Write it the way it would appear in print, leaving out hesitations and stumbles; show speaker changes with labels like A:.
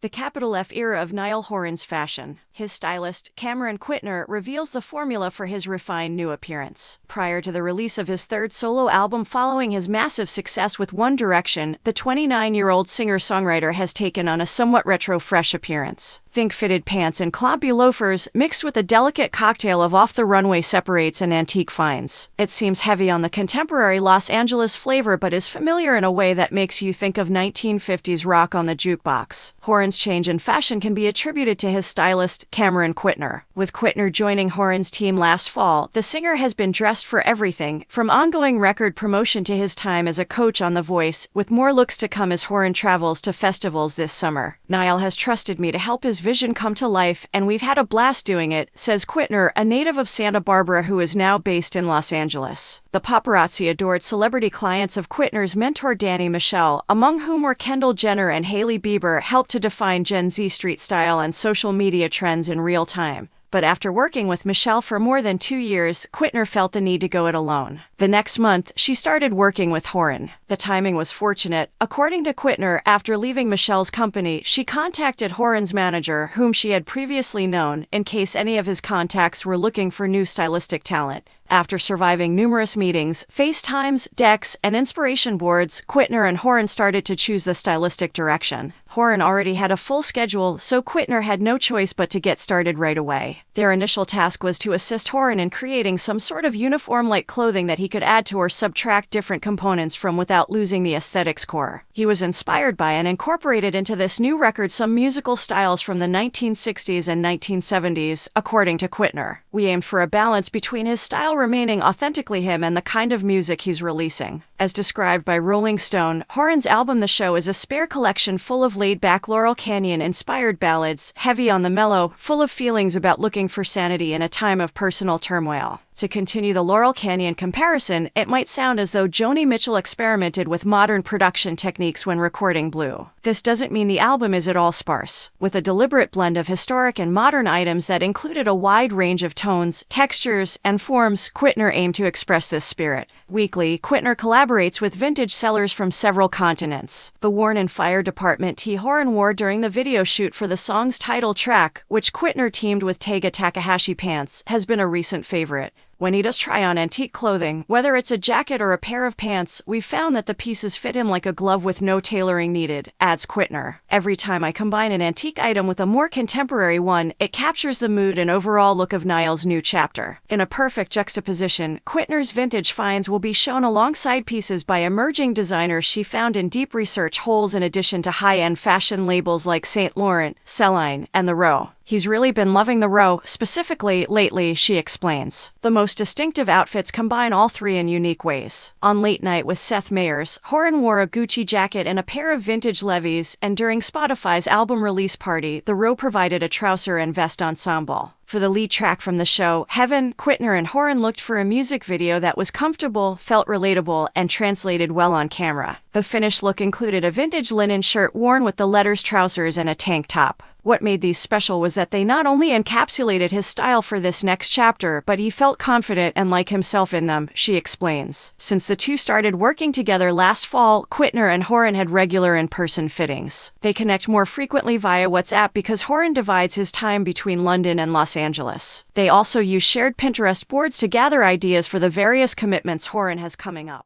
A: The capital F era of Niall Horan's fashion. His stylist, Cameron Quitner, reveals the formula for his refined new appearance. Prior to the release of his third solo album following his massive success with One Direction, the 29-year-old singer-songwriter has taken on a somewhat retro fresh appearance. Think fitted pants and clumpy loafers mixed with a delicate cocktail of off-the-runway separates and antique finds. It seems heavy on the contemporary Los Angeles flavor but is familiar in a way that makes you think of 1950s rock on the jukebox. Horan's change in fashion can be attributed to his stylist, Cameron Quitner. With Quitner joining Horan's team last fall, the singer has been dressed for everything, from ongoing record promotion to his time as a coach on The Voice, with more looks to come as Horan travels to festivals this summer. Niall has trusted me to help his vision come to life, and we've had a blast doing it, says Quitner, a native of Santa Barbara who is now based in Los Angeles. The paparazzi adored celebrity clients of Quitner's mentor Danny Michelle, among whom were Kendall Jenner and Hailey Bieber, helped to define Gen Z street style and social media trends in real time. But after working with Michelle for more than 2 years, Quitner felt the need to go it alone. The next month, she started working with Horan. The timing was fortunate. According to Quitner, after leaving Michelle's company, she contacted Horan's manager, whom she had previously known, in case any of his contacts were looking for new stylistic talent. After surviving numerous meetings, FaceTimes, decks, and inspiration boards, Quitner and Horan started to choose the stylistic direction. Horan already had a full schedule, so Quitner had no choice but to get started right away. Their initial task was to assist Horan in creating some sort of uniform-like clothing that he could add to or subtract different components from without losing the aesthetics core. He was inspired by and incorporated into this new record some musical styles from the 1960s and 1970s, according to Quitner. We aimed for a balance between his style remaining authentically him and the kind of music he's releasing. As described by Rolling Stone, Horan's album The Show is a spare collection full of laid-back Laurel Canyon-inspired ballads, heavy on the mellow, full of feelings about looking for sanity in a time of personal turmoil. To continue the Laurel Canyon comparison, it might sound as though Joni Mitchell experimented with modern production techniques when recording Blue. This doesn't mean the album is at all sparse. With a deliberate blend of historic and modern items that included a wide range of tones, textures, and forms, Quitner aimed to express this spirit. Weekly, Quitner collaborates with vintage sellers from several continents. The worn and fire department tee Horan wore during the video shoot for the song's title track, which Quitner teamed with Taiga Takahashi pants, has been a recent favorite. When he does try on antique clothing, whether it's a jacket or a pair of pants, we've found that the pieces fit him like a glove with no tailoring needed, adds Quitner. Every time I combine an antique item with a more contemporary one, it captures the mood and overall look of Niall's new chapter. In a perfect juxtaposition, Quitner's vintage finds will be shown alongside pieces by emerging designers she found in deep research holes in addition to high-end fashion labels like Saint Laurent, Celine, and The Row. He's really been loving The Row, specifically lately, she explains. The most distinctive outfits combine all three in unique ways. On Late Night with Seth Meyers, Horan wore a Gucci jacket and a pair of vintage levies, and during Spotify's album release party, The Row provided a trouser and vest ensemble. For the lead track from the show, Heaven, Quitner and Horan looked for a music video that was comfortable, felt relatable, and translated well on camera. The finished look included a vintage linen shirt worn with the letters trousers and a tank top. What made these special was that they not only encapsulated his style for this next chapter, but he felt confident and like himself in them, she explains. Since the two started working together last fall, Quitner and Horan had regular in-person fittings. They connect more frequently via WhatsApp because Horan divides his time between London and Los Angeles. They also use shared Pinterest boards to gather ideas for the various commitments Horan has coming up.